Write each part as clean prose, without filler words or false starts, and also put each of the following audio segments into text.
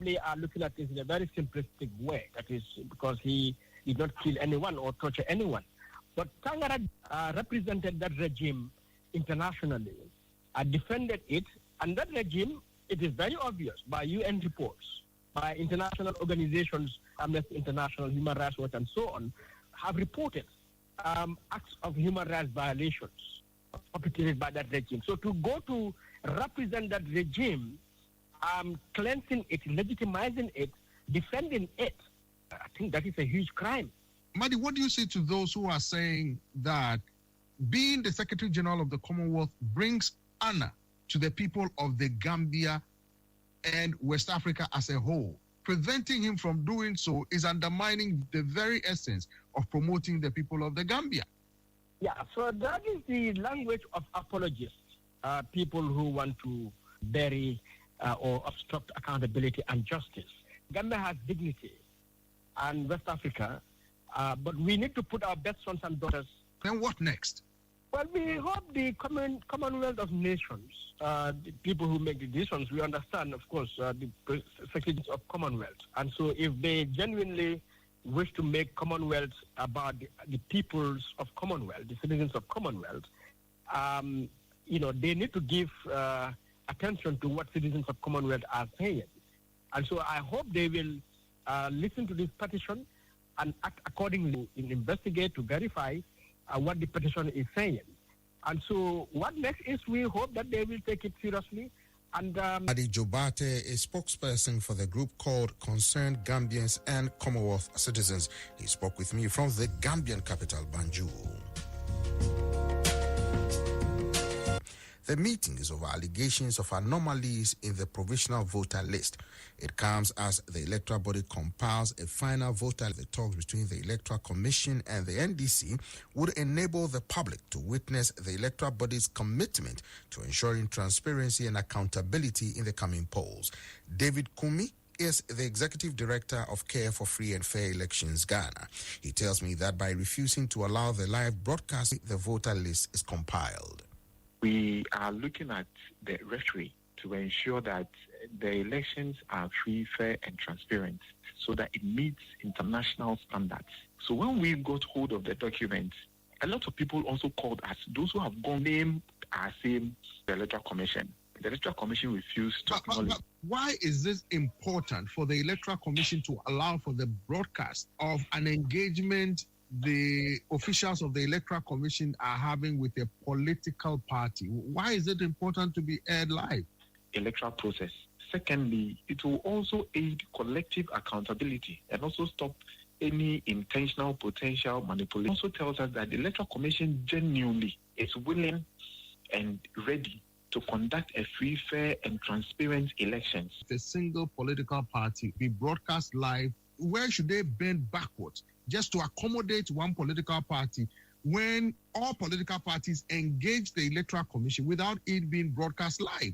They are looking at this in a very simplistic way. That is because he did not kill anyone or torture anyone. But Tangara represented that regime internationally, defended it, and that regime, it is very obvious by UN reports, by international organizations, Amnesty International, Human Rights Watch, and so on, have reported acts of human rights violations perpetrated by that regime. So to go to represent that regime, cleansing it, legitimizing it, defending it, I think that is a huge crime. Madi, what do you say to those who are saying that being the Secretary General of the Commonwealth brings honor to the people of the Gambia and West Africa as a whole? Preventing him from doing so is undermining the very essence of promoting the people of the Gambia. Yeah, so that is the language of apologists, people who want to bury or obstruct accountability and justice. Gambia has dignity, and West Africa, but we need to put our best sons and daughters. Then what next? Well, we hope the Commonwealth of Nations, the people who make the decisions, we understand, of course, the secretaries of Commonwealth. And so if they genuinely wish to make Commonwealth about the peoples of Commonwealth, the citizens of Commonwealth, they need to give attention to what citizens of Commonwealth are saying. And so I hope they will listen to this petition and act accordingly, investigate to verify what the petition is saying. And so what next is we hope that they will take it seriously. And Adi Jobate, a spokesperson for the group called Concerned Gambians and Commonwealth Citizens. He spoke with me from the Gambian capital, Banjul. The meeting is over allegations of anomalies in the provisional voter list. It comes as the electoral body compiles a final voter. The talks between the Electoral Commission and the NDC would enable the public to witness the electoral body's commitment to ensuring transparency and accountability in the coming polls. David Kumi is the executive director of Care for Free and Fair Elections Ghana. He tells me that by refusing to allow the live broadcast, the voter list is compiled. We are looking at the referee to ensure that the elections are free, fair, and transparent so that it meets international standards. So when we got hold of the document, a lot of people also called us. Those who have gone name are saying the Electoral Commission. The Electoral Commission refused to acknowledge. But why is this important for the Electoral Commission to allow for the broadcast of an engagement the officials of the Electoral Commission are having with a political party? Why is it important to be aired live? Electoral process. Secondly, it will also aid collective accountability and also stop any intentional potential manipulation. It also tells us that the Electoral Commission genuinely is willing and ready to conduct a free, fair, and transparent elections. If a single political party be broadcast live, where should they bend backwards just to accommodate one political party when all political parties engage the Electoral Commission without it being broadcast live?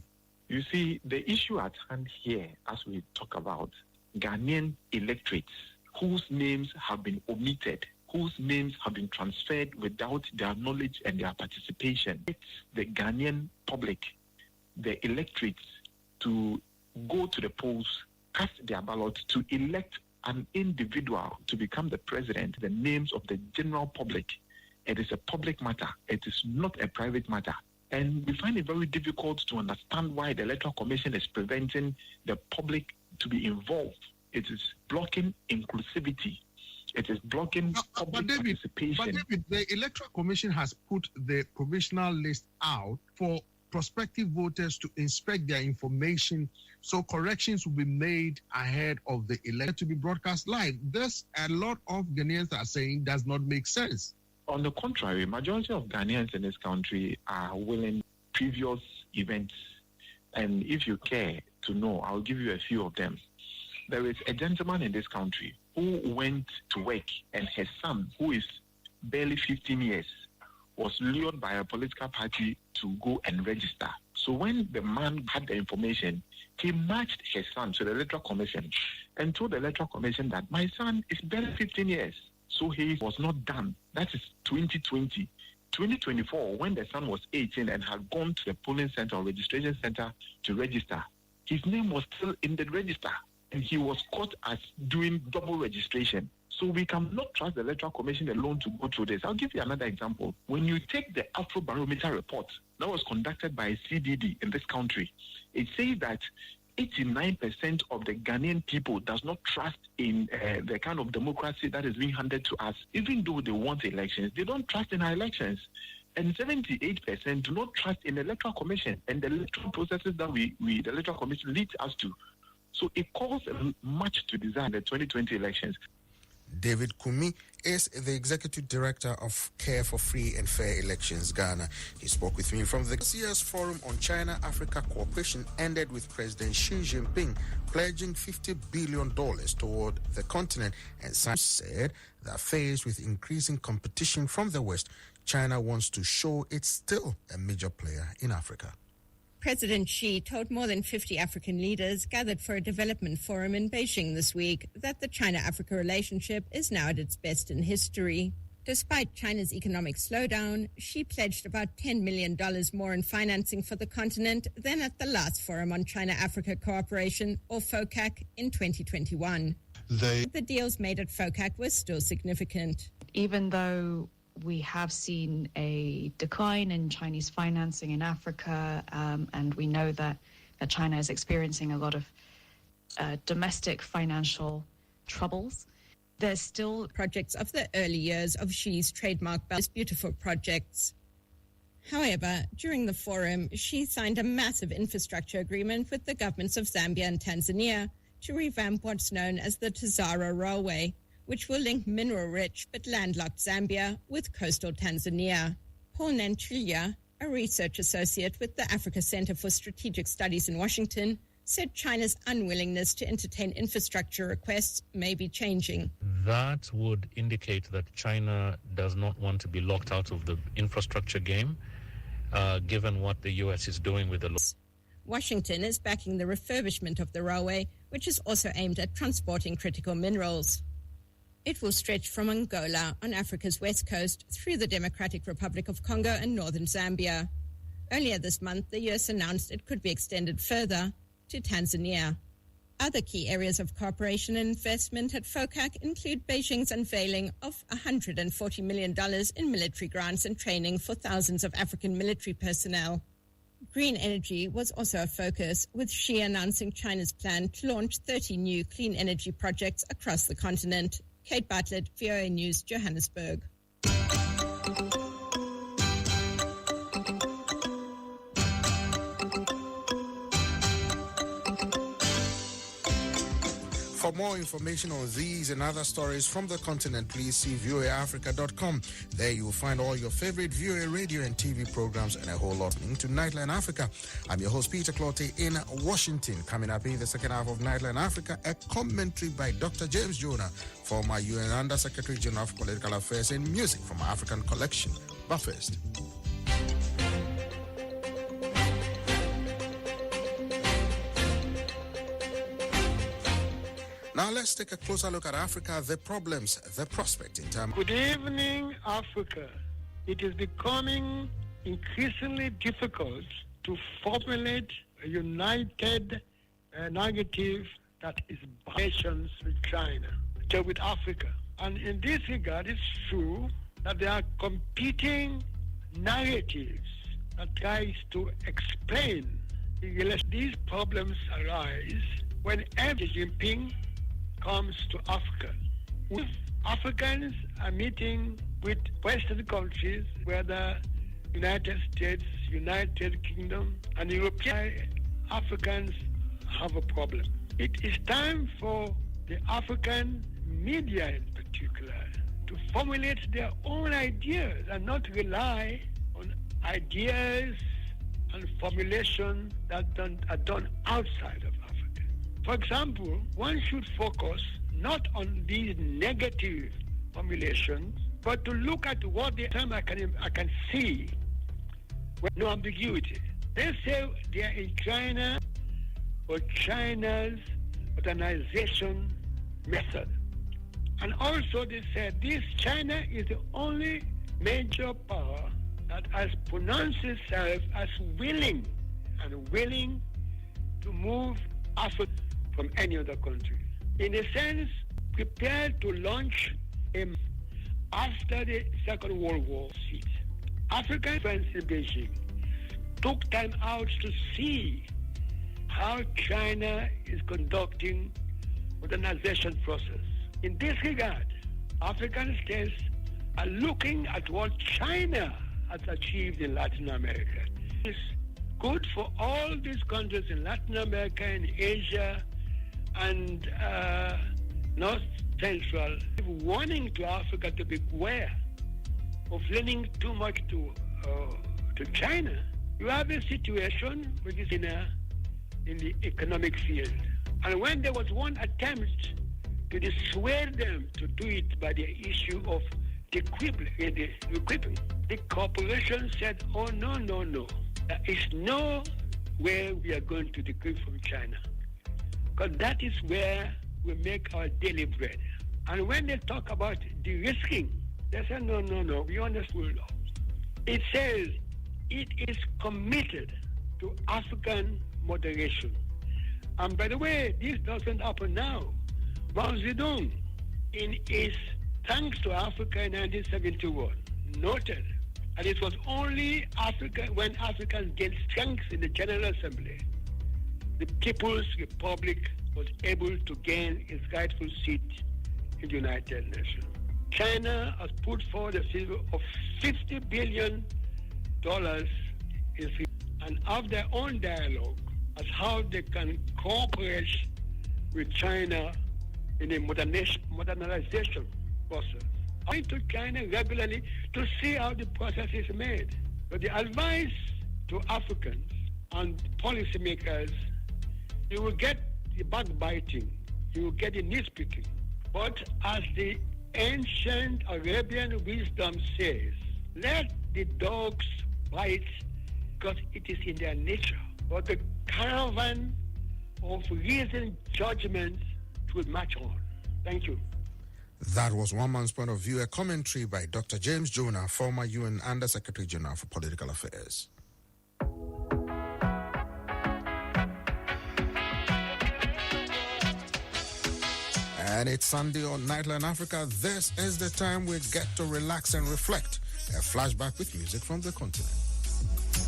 You see, the issue at hand here, as we talk about, Ghanaian electorates whose names have been omitted, whose names have been transferred without their knowledge and their participation. It's the Ghanaian public, the electorates, to go to the polls, cast their ballot to elect an individual to become the president. The names of the general public, it is a public matter. It is not a private matter. And we find it very difficult to understand why the Electoral Commission is preventing the public to be involved. It is blocking inclusivity. It is blocking public participation. But David, the Electoral Commission has put the provisional list out for prospective voters to inspect their information, so corrections will be made ahead of the election to be broadcast live. This, a lot of Ghanaians are saying, does not make sense. On the contrary, majority of Ghanaians in this country are willing previous events. And if you care to know, I'll give you a few of them. There is a gentleman in this country who went to work, and his son, who is barely 15 years, was lured by a political party to go and register. So when the man had the information, he matched his son to the Electoral Commission and told the Electoral Commission that my son is barely 15 years. So he was not done. That is 2020. 2024, when the son was 18 and had gone to the polling center or registration center to register, his name was still in the register. and he was caught as doing double registration. So we cannot trust the Electoral Commission alone to go through this. I'll give you another example. When you take the Afrobarometer report that was conducted by CDD in this country, it says that 89% of the Ghanaian people does not trust in the kind of democracy that is being handed to us. Even though they want elections, they don't trust in our elections. And 78% do not trust in the Electoral Commission and the electoral processes that the Electoral Commission leads us to. So it calls much to desire in the 2020 elections. David Kumi is the Executive Director of Care for Free and Fair Elections, Ghana. He spoke with me from this year's Forum on China-Africa Cooperation ended with President Xi Jinping pledging $50 billion toward the continent, and some said that faced with increasing competition from the West, China wants to show it's still a major player in Africa. President Xi told more than 50 African leaders gathered for a development forum in Beijing this week that the China-Africa relationship is now at its best in history. Despite China's economic slowdown, Xi pledged about $10 million more in financing for the continent than at the last Forum on China-Africa Cooperation, or FOCAC, in 2021. The deals made at FOCAC were still significant. Even though we have seen a decline in Chinese financing in Africa, and we know that China is experiencing a lot of domestic financial troubles. There's still projects of the early years of Xi's trademark Belt Beautiful projects. However, during the forum, Xi signed a massive infrastructure agreement with the governments of Zambia and Tanzania to revamp what's known as the Tazara Railway, which will link mineral-rich but landlocked Zambia with coastal Tanzania. Paul Nanchilia, a research associate with the Africa Center for Strategic Studies in Washington, said China's unwillingness to entertain infrastructure requests may be changing. That would indicate that China does not want to be locked out of the infrastructure game, given what the U.S. is doing with the law. Washington is backing the refurbishment of the railway, which is also aimed at transporting critical minerals. It will stretch from Angola on Africa's west coast through the Democratic Republic of Congo and northern Zambia. Earlier this month, the U.S. announced it could be extended further to Tanzania. Other key areas of cooperation and investment at FOCAC include Beijing's unveiling of $140 million in military grants and training for thousands of African military personnel. Green energy was also a focus, with Xi announcing China's plan to launch 30 new clean energy projects across the continent. Kate Bartlett, VOA News, Johannesburg. For more information on these and other stories from the continent, please see voaafrica.com. There you will find all your favorite VOA radio and TV programs and a whole lot linked to Nightline Africa. I'm your host, Peter Clotte, in Washington. Coming up in the second half of Nightline Africa, a commentary by Dr. James Jonah, former UN Under Secretary General for Political Affairs and Music from our African collection. But first, now let's take a closer look at Africa, the problems, the prospect in terms. Good evening, Africa. It is becoming increasingly difficult to formulate a united narrative that is relations with China, so with Africa. And in this regard, it's true that there are competing narratives that tries to explain the relation. These problems arise when Xi Jinping comes to Africa. Africans are meeting with Western countries, whether United States, United Kingdom, and European Africans have a problem. It is time for the African media in particular to formulate their own ideas and not rely on ideas and formulation that are done outside of Africa. For example, one should focus not on these negative formulations, but to look at what the term I can see with no ambiguity. They say they are in China or China's modernization method. And also they said this China is the only major power that has pronounced itself as willing to move Africa from any other country. In a sense, prepared to launch after the Second World War seat. African friends in Beijing took time out to see how China is conducting modernization process. In this regard, African states are looking at what China has achieved in Latin America. It's good for all these countries in Latin America and Asia and North Central, warning to Africa to beware of leaning too much to China. You have a situation which is in the economic field. And when there was one attempt to dissuade them to do it by the issue of the equipment, the corporation said, oh, no. There is no way we are going to decrypt from China. Because that is where we make our daily bread. And when they talk about de-risking, they say, no, we understood. It says it is committed to African moderation. And by the way, this doesn't happen now. Mao Zedong, in his Thanks to Africa in 1971, noted, and it was only Africa when Africans gained strength in the General Assembly, the People's Republic was able to gain its rightful seat in the United Nations. China has put forward a figure of $50 billion and have their own dialogue as how they can cooperate with China in a modernization process. I to China regularly to see how the process is made. But the advice to Africans and policymakers, you will get the backbiting, you will get the nitpicking. But as the ancient Arabian wisdom says, let the dogs bite because it is in their nature. But the caravan of reasoned judgment should march on. Thank you. That was one man's point of view, a commentary by Dr. James Jonah, former UN Under Secretary General for Political Affairs. And it's Sunday on Nightline Africa. This is the time we get to relax and reflect. A flashback with music from the continent.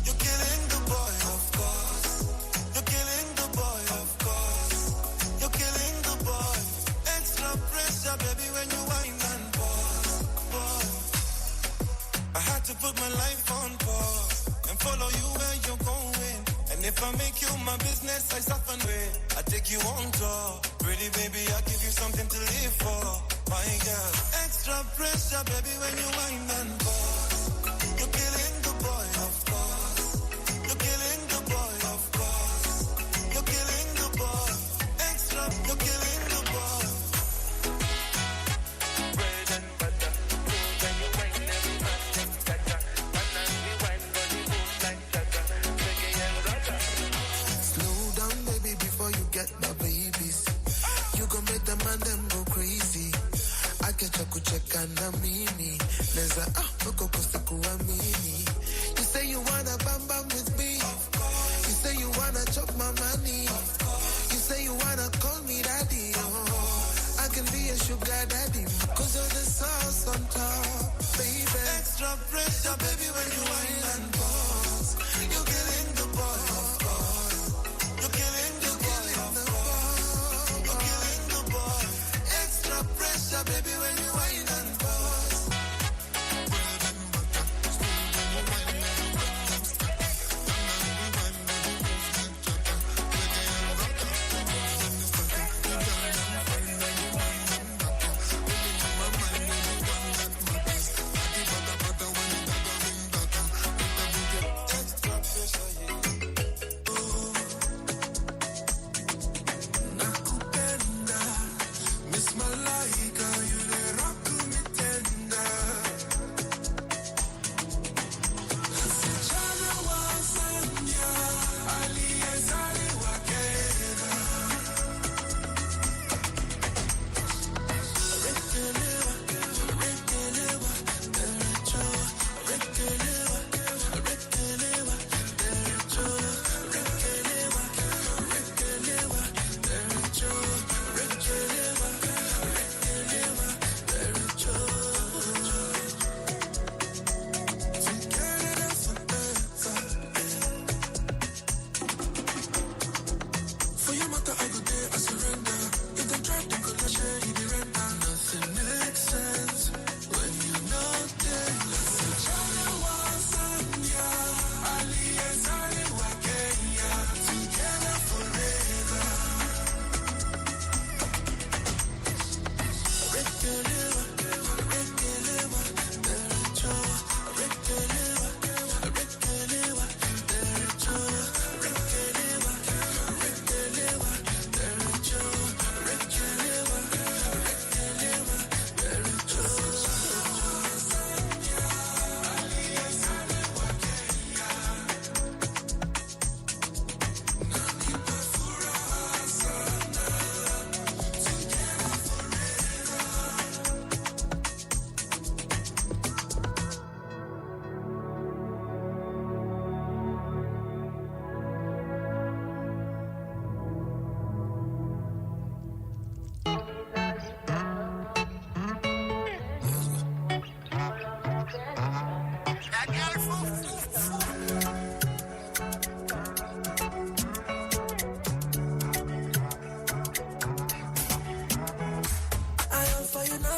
You're killing the boy, of course. You're killing the boy, of course. You're killing the boy. Extra pressure, baby, when you whine and pause. I had to put my life on pause and follow you where you're going. And if I make you my business, I suffer way. I take you on tour. Pretty baby, I give you something to live for. My girl, extra pressure, baby, when you whine and pause. You're killing the boy, of course. You're killing the boy, of course. You're killing the boy. Extra, you're killing the boy. Bread and butter, when you whine, every man gets better. And we whine, body moves like chatter. Reggae and rata. Slow down, baby, before you get my babies. You gon' make the man them go crazy. I get a check and a mini. Neza mini. You say you wanna bam bam with me. You say you wanna chop my money. You say you wanna call me daddy. Oh, I can be a sugar daddy. Cause you're the sauce on top, baby. Extra pressure, baby, when you whine and pause. You're killing the boy, of course. You're killing the boy, of course. You're killing the boy. Extra pressure, baby, when you whine and pause.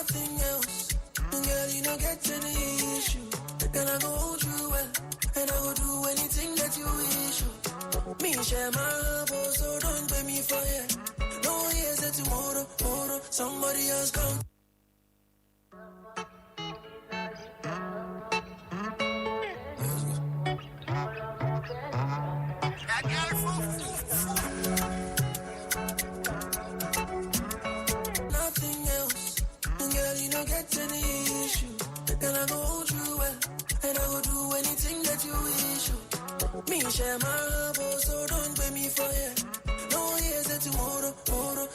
nothing else. Girl, you don't get any issue. Then I go hold you well, and I will do anything that you wish. Me share my love, so don't pay me for it. No, here's that tomorrow, somebody else come. Nothing else, girl, you don't get any issue. Then I go hold you well, and I will do anything that you wish. Me share my love, so don't pay me for it. No, here's that tomorrow,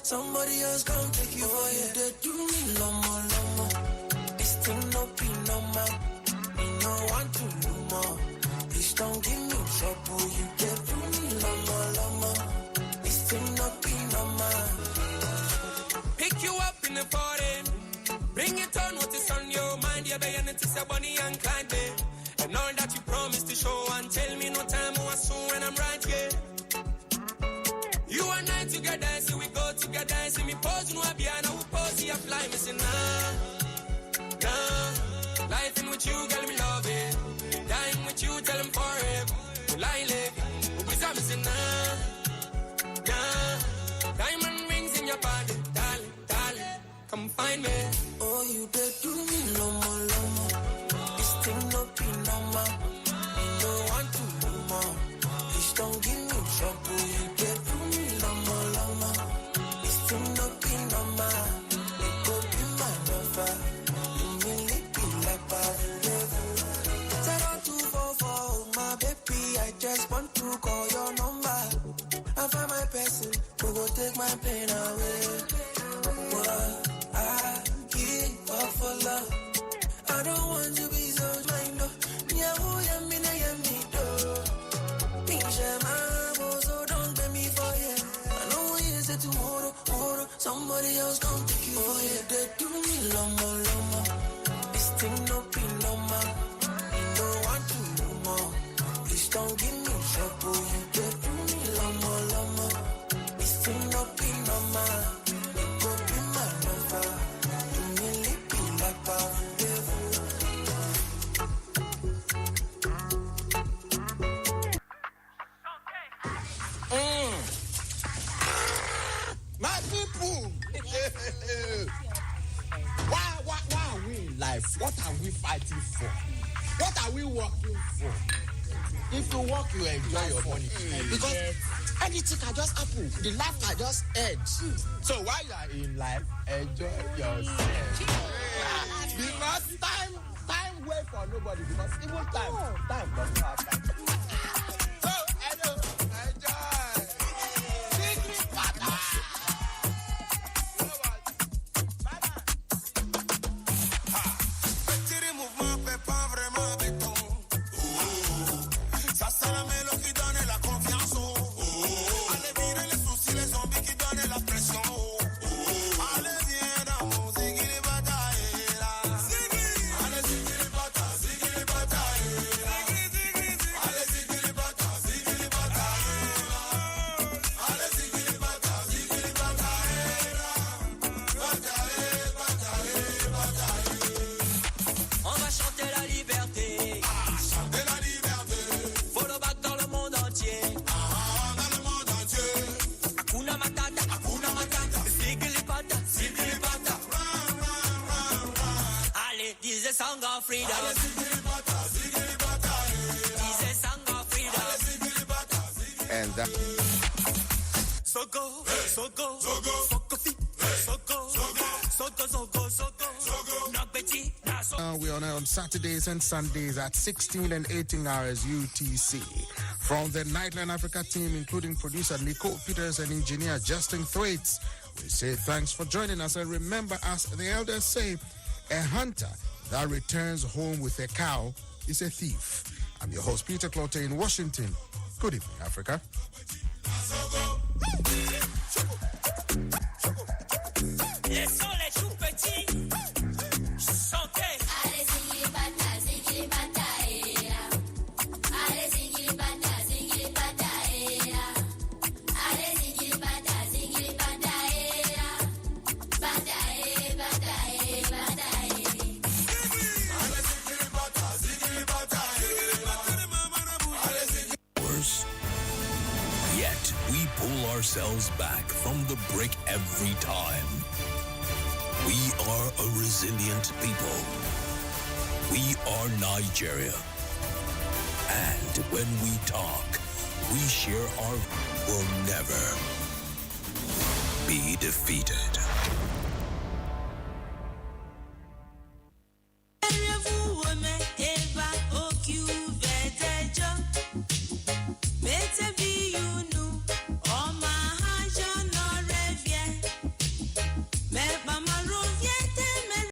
somebody else come take you for it. They do me lomo. This thing no be normal. Me no want to do more. Please don't give me trouble. You get do me lomo. This thing no be normal. Pick you up in the foreign. Bring it on what is on your mind. You're being it is a Bonnie and Clyde. And all that you promised to show and tell me no time or soon when I'm right here. You and I together, see we go together, see me pose, no Abiana, who pose, you apply, me say nah. Life in with you, girl, me love it. Dying with you, tell them forever. Will I live? Who be me say nah. Diamond rings in your body, darling, come find me. Oh, you did do me lomo. This thing no be normal. Me no want to do more. Please don't give me trouble. You did do me lomo. This thing no be normal. It go be my lover. You really be like bad. 0244, my baby, I just want to call your number. I find my person who will take my pain away. What I give up for love. I don't want to be so mind. Me share my love, so don't pay me for it. I know here's that tomorrow, somebody else come take you for it. They do me lomo. This thing no be normal. Me no want to do more. Please don't give me trouble. You get do me lomo. This thing no be normal. It go be my lover. You really be like power. My people, why are we in life? What are we fighting for? What are we working for? If you work, you enjoy your money. Because anything can just happen. The life can just end. So while you are in life, enjoy yourself. Because time wait for nobody. Because even time doesn't have time. So enjoy. And that. We're on Saturdays and Sundays at 16 and 18 hours UTC. From the Nightline Africa team, including producer Nicole Peters and engineer Justin Thwaites, we say thanks for joining us. And remember, as the elders say, a hunter that returns home with a cow is a thief. I'm your host, Peter Clotte in Washington. Good evening, Africa. Les tout petits, chantez. Allez, zingili bata, allez, zingili bata, allez, zingili bata, bata, ourselves back from the brink every time. We are a resilient people. We are Nigeria. And when we talk, we share our will never be defeated.